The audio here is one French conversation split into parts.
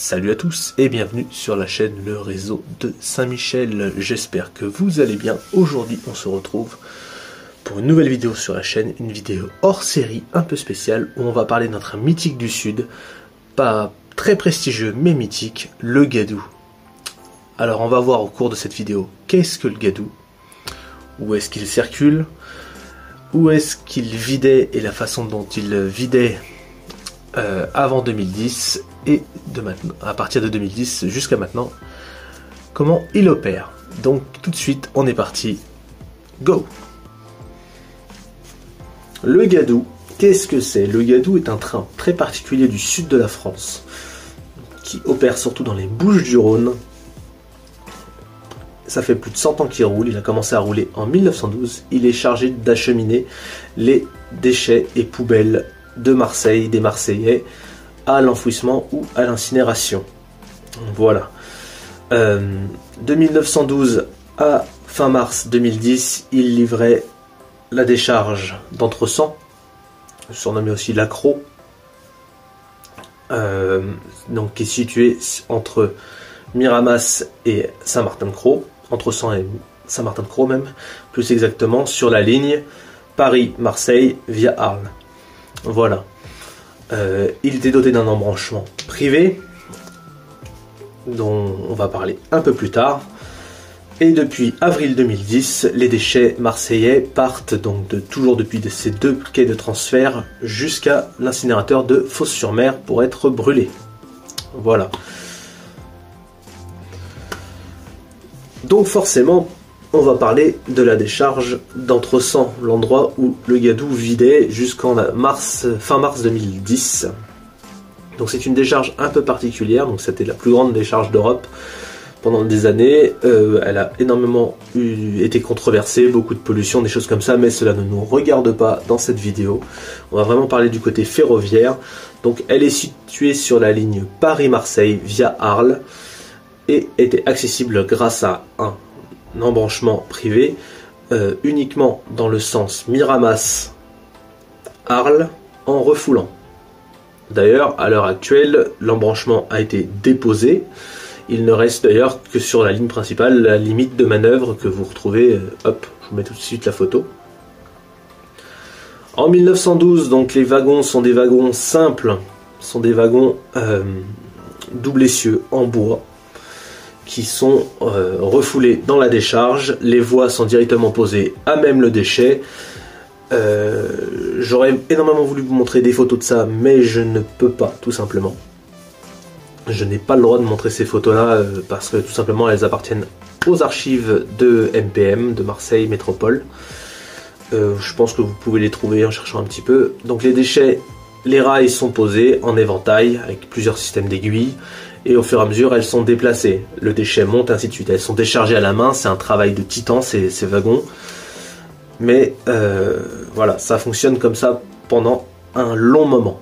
Salut à tous et bienvenue sur la chaîne Le Réseau de Saint-Michel. J'espère que vous allez bien. Aujourd'hui on se retrouve pour une nouvelle vidéo sur la chaîne, une vidéo hors série un peu spéciale où on va parler de notre mythique du Sud, pas très prestigieux mais mythique, le Gadou. Alors on va voir au cours de cette vidéo qu'est-ce que le Gadou, où est-ce qu'il circule, où est-ce qu'il vidait et la façon dont il vidait avant 2010 et à partir de 2010 jusqu'à maintenant, comment il opère. Donc tout de suite on est parti, go. Le Gadou, qu'est-ce que c'est? Le Gadou est un train très particulier du sud de la France qui opère surtout dans les Bouches-du-Rhône. Ça fait plus de 100 ans qu'il roule, il a commencé à rouler en 1912. Il est chargé d'acheminer les déchets et poubelles de Marseille, des Marseillais, à l'enfouissement ou à l'incinération. Voilà. De 1912 à fin mars 2010, il livrait la décharge d'Entresans, surnommé aussi l'Accro, donc qui est situé entre Miramas et Saint-Martin-de-Crau, Entresans et Saint-Martin-de-Crau même, plus exactement sur la ligne Paris-Marseille via Arles. Voilà. Il était doté d'un embranchement privé, dont on va parler un peu plus tard. Et depuis avril 2010, les déchets marseillais partent donc toujours depuis ces deux quais de transfert jusqu'à l'incinérateur de Fos-sur-Mer pour être brûlés. Voilà. Donc forcément, on va parler de la décharge d'Entresans, l'endroit où le Gadou vidait jusqu'en fin mars 2010. Donc c'est une décharge un peu particulière, donc c'était la plus grande décharge d'Europe pendant des années. Elle a énormément été controversée, beaucoup de pollution, des choses comme ça, mais cela ne nous regarde pas dans cette vidéo. On va vraiment parler du côté ferroviaire. Donc elle est située sur la ligne Paris-Marseille via Arles et était accessible grâce à un embranchement privé uniquement dans le sens Miramas-Arles en refoulant. D'ailleurs, à l'heure actuelle, l'embranchement a été déposé. Il ne reste d'ailleurs que sur la ligne principale, la limite de manœuvre que vous retrouvez, hop, je vous mets tout de suite la photo. En 1912, donc les wagons sont des wagons simples, sont des wagons double essieu en bois, qui sont refoulés dans la décharge. Les voies sont directement posées à même le déchet. J'aurais énormément voulu vous montrer des photos de ça, mais je ne peux pas, tout simplement. Je n'ai pas le droit de montrer ces photos-là parce que tout simplement elles appartiennent aux archives de MPM, de Marseille Métropole. Je pense que vous pouvez les trouver en cherchant un petit peu. Donc les déchets, les rails sont posés en éventail avec plusieurs systèmes d'aiguilles. Et au fur et à mesure, elles sont déplacées. Le déchet monte, ainsi de suite. Elles sont déchargées à la main. C'est un travail de titan, ces wagons. Mais voilà, ça fonctionne comme ça pendant un long moment.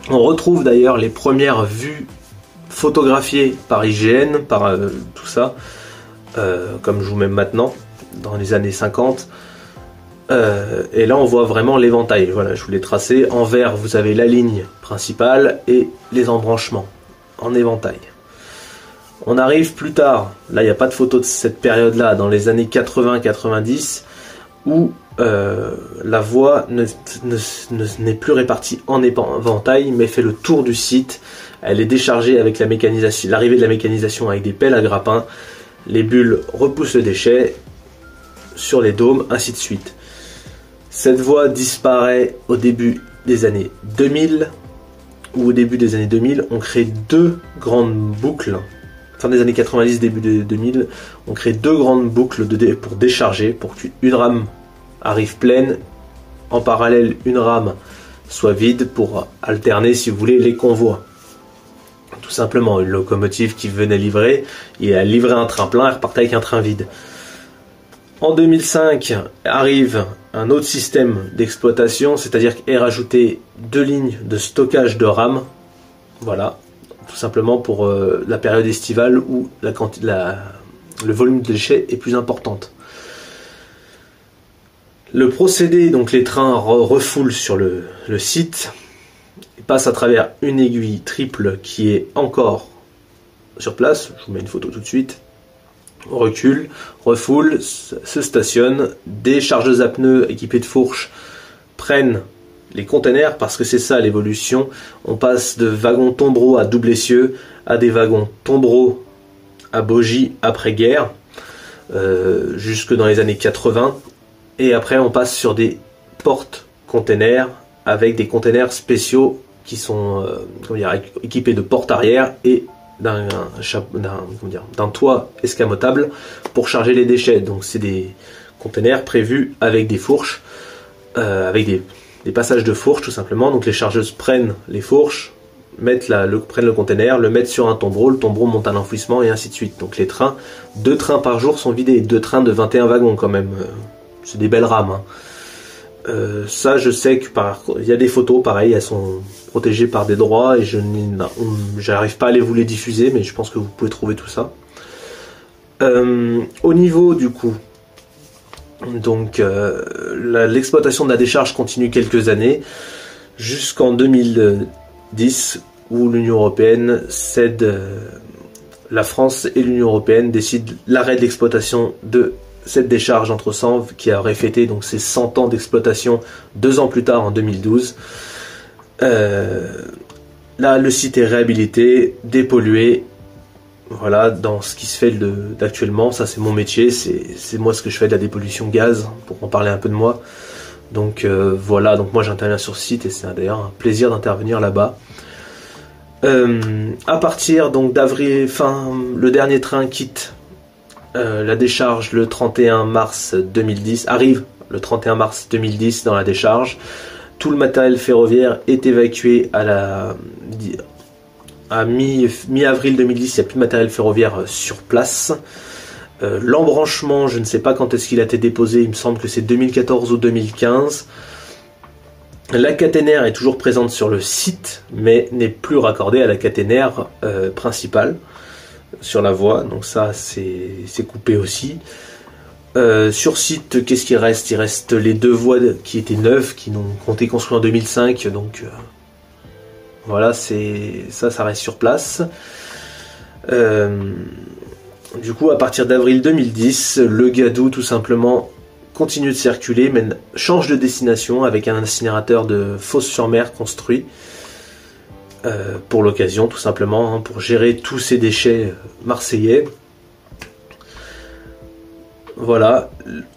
On retrouve d'ailleurs les premières vues photographiées par IGN, par tout ça, comme je vous mets maintenant, dans les années 50. Et là, on voit vraiment l'éventail. Voilà, je vous l'ai tracé. En vert, vous avez la ligne principale et les embranchements en éventail. On arrive plus tard, là il n'y a pas de photo de cette période-là, dans les années 80-90, où la voie n'est plus répartie en éventail, mais fait le tour du site. Elle est déchargée avec la mécanisation, l'arrivée de la mécanisation avec des pelles à grappin. Les bulles repoussent le déchet sur les dômes, ainsi de suite. Cette voie disparaît au début des années 2000, où au début des années 2000, on crée deux grandes boucles. Fin des années 90, début des 2000, on crée deux grandes boucles pour décharger, pour qu'une rame arrive pleine, en parallèle une rame soit vide, pour alterner, si vous voulez, les convois. Tout simplement, une locomotive qui venait livrer, et elle livrait un train plein, elle repartait avec un train vide. En 2005 arrive un autre système d'exploitation, c'est-à-dire qu'est rajouté deux lignes de stockage de rames. Voilà, tout simplement pour la période estivale où le volume de déchets est plus importante. Le procédé, donc les trains refoulent sur le site, il passe à travers une aiguille triple qui est encore sur place. Je vous mets une photo tout de suite. On recule, refoule, se stationne. Des chargeuses à pneus équipées de fourches prennent les containers, parce que c'est ça l'évolution. On passe de wagons tombereaux à double essieu à des wagons tombereaux à bogie après-guerre, jusque dans les années 80. Et après on passe sur des porte-containers avec des containers spéciaux qui sont équipés de portes arrière et d'un toit escamotable pour charger les déchets. Donc c'est des containers prévus avec des fourches, avec des passages de fourches tout simplement. Donc les chargeuses prennent les fourches, prennent le container, le mettent sur un tombereau, le tombereau monte à l'enfouissement et ainsi de suite. Donc les trains, 2 trains par jour sont vidés, 2 trains de 21 wagons quand même, c'est des belles rames, hein. Ça je sais que il y a des photos pareil, elles sont protégées par des droits et je n'arrive pas à vous les diffuser, mais je pense que vous pouvez trouver tout ça. Au niveau du coup, donc l'exploitation de la décharge continue quelques années jusqu'en 2010 où l'Union Européenne cède, la France et l'Union Européenne décident l'arrêt de l'exploitation de cette décharge entre Sens qui aurait fêté donc ses 100 ans d'exploitation 2 ans plus tard en 2012. Là le site est réhabilité, dépollué. Voilà, dans ce qui se fait d'actuellement, ça c'est mon métier, c'est moi ce que je fais de la dépollution gaz, pour en parler un peu de moi. Donc voilà, donc moi j'interviens sur site et c'est d'ailleurs un plaisir d'intervenir là-bas. À partir donc d'avril, le dernier train quitte la décharge le 31 mars 2010, arrive le 31 mars 2010 dans la décharge. Tout le matériel ferroviaire est évacué à mi-avril 2010, il n'y a plus de matériel ferroviaire sur place. L'embranchement, je ne sais pas quand est-ce qu'il a été déposé, il me semble que c'est 2014 ou 2015. La caténaire est toujours présente sur le site, mais n'est plus raccordée à la caténaire principale sur la voie, donc ça c'est coupé aussi. Sur site, qu'est-ce qu'il reste? Il reste les 2 voies qui étaient neuves, qui ont été construites en 2005, donc voilà, ça reste sur place. Du coup, à partir d'avril 2010, le Gadou tout simplement continue de circuler, mais change de destination avec un incinérateur de Fos-sur-Mer construit pour l'occasion, tout simplement, hein, pour gérer tous ces déchets marseillais. Voilà,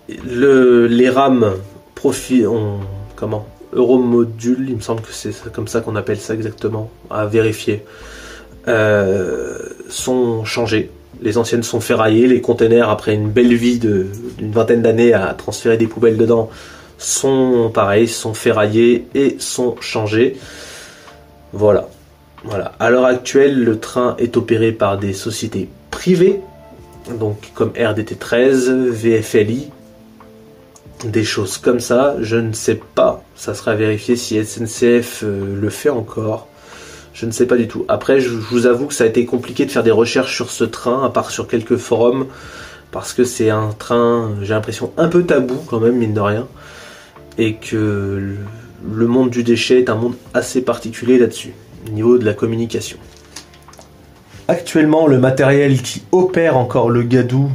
les rames Euromodule, il me semble que c'est comme ça qu'on appelle ça exactement, à vérifier, sont changées. Les anciennes sont ferraillées, les containers, après une belle vie d'une vingtaine d'années à transférer des poubelles dedans, sont pareils, sont ferraillés et sont changés. Voilà. À l'heure actuelle, le train est opéré par des sociétés privées, donc comme RDT 13, VFLI, des choses comme ça. Je ne sais pas, ça sera à vérifier si SNCF le fait encore. Je ne sais pas du tout. Après, je vous avoue que ça a été compliqué de faire des recherches sur ce train, à part sur quelques forums, parce que c'est un train, j'ai l'impression, un peu tabou quand même, mine de rien, et que le monde du déchet est un monde assez particulier là-dessus, au niveau de la communication. Actuellement, le matériel qui opère encore le Gadou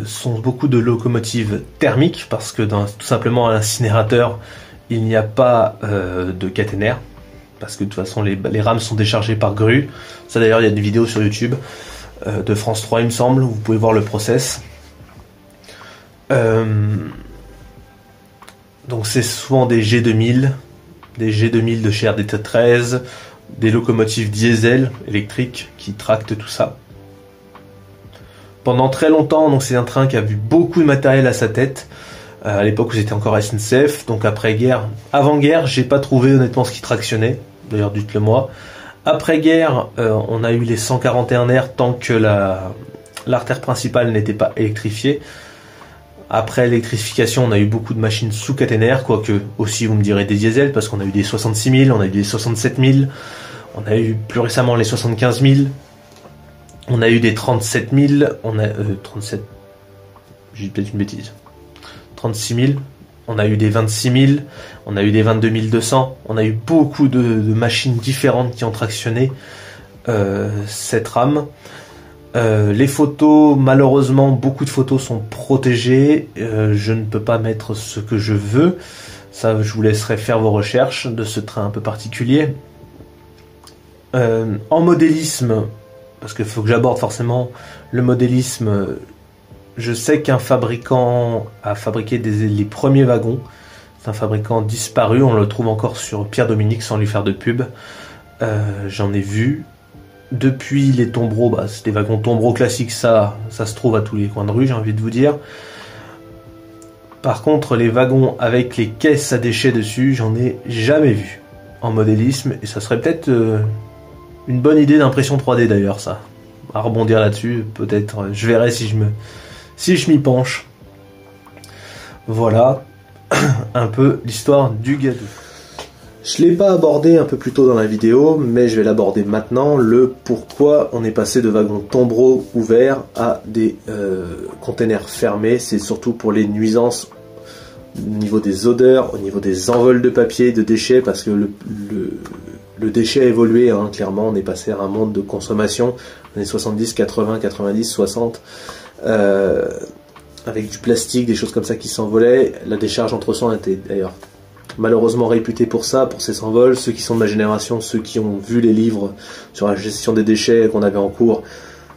sont beaucoup de locomotives thermiques, parce que tout simplement à l'incinérateur, il n'y a pas de caténaire, parce que de toute façon les rames sont déchargées par grue. Ça d'ailleurs, il y a des vidéos sur YouTube de France 3 il me semble, où vous pouvez voir le process. Donc c'est souvent des G2000 de chez RDT 13, des locomotives diesel électriques qui tractent tout ça. Pendant très longtemps, donc c'est un train qui a vu beaucoup de matériel à sa tête, à l'époque où c'était encore SNCF, donc après-guerre. Avant-guerre, j'ai pas trouvé honnêtement ce qui tractionnait, d'ailleurs dites-le moi. Après-guerre, on a eu les 141R tant que l'artère principale n'était pas électrifiée. Après l'électrification, on a eu beaucoup de machines sous caténaire, quoique aussi vous me direz des diesels, parce qu'on a eu des 66 000, on a eu des 67 000, on a eu plus récemment les 75 000, on a eu des 37 000, on a 37, j'ai peut-être une bêtise, 36 000, On a eu des 26 000, on a eu des 22 200, on a eu beaucoup de machines différentes qui ont tractionné cette RAM. Les photos, malheureusement, beaucoup de photos sont protégées. Je ne peux pas mettre ce que je veux. Ça, je vous laisserai faire vos recherches de ce train un peu particulier. En modélisme, parce qu'il faut que j'aborde forcément le modélisme, je sais qu'un fabricant a fabriqué les premiers wagons. C'est un fabricant disparu, on le trouve encore sur Pierre-Dominique sans lui faire de pub. J'en ai vu. Depuis les tombereaux, c'est des wagons tombereaux classiques, ça se trouve à tous les coins de rue, j'ai envie de vous dire. Par contre, les wagons avec les caisses à déchets dessus, j'en ai jamais vu en modélisme, et ça serait peut-être une bonne idée d'impression 3D d'ailleurs, ça. À rebondir là-dessus, peut-être, je verrai si je m'y penche. Voilà un peu l'histoire du Gadou. Je ne l'ai pas abordé un peu plus tôt dans la vidéo, mais je vais l'aborder maintenant, le pourquoi on est passé de wagons tombereaux ouverts à des containers fermés. C'est surtout pour les nuisances au niveau des odeurs, au niveau des envols de papier, de déchets, parce que le déchet a évolué, hein, clairement. On est passé à un monde de consommation, années 70, 80, 90, 60, avec du plastique, des choses comme ça qui s'envolaient. La décharge entre soi était d'ailleurs malheureusement réputé pour ça, pour ces envols. Ceux qui sont de ma génération, ceux qui ont vu les livres sur la gestion des déchets qu'on avait en cours,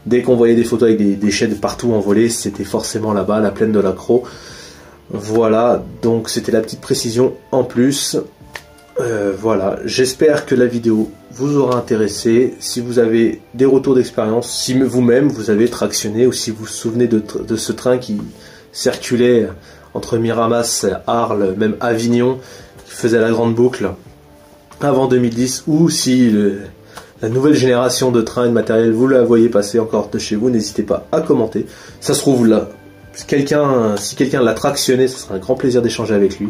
dès qu'on voyait des photos avec des déchets de partout envolés, c'était forcément là-bas, la plaine de l'Accro. Voilà, donc c'était la petite précision en plus. Voilà, j'espère que la vidéo vous aura intéressé. Si vous avez des retours d'expérience, si vous-même vous avez tractionné, ou si vous vous souvenez de ce train qui circulait entre Miramas, Arles, même Avignon, qui faisait la grande boucle avant 2010, ou si la nouvelle génération de trains et de matériel, vous la voyez passer encore de chez vous, n'hésitez pas à commenter. Ça se trouve là, si quelqu'un l'a tractionné, ce sera un grand plaisir d'échanger avec lui.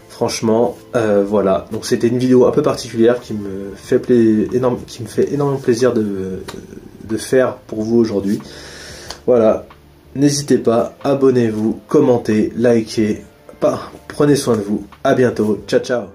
Franchement, voilà. Donc c'était une vidéo un peu particulière qui me fait énormément plaisir de faire pour vous aujourd'hui. Voilà. N'hésitez pas, abonnez-vous, commentez, likez. Prenez soin de vous. À bientôt. Ciao, ciao.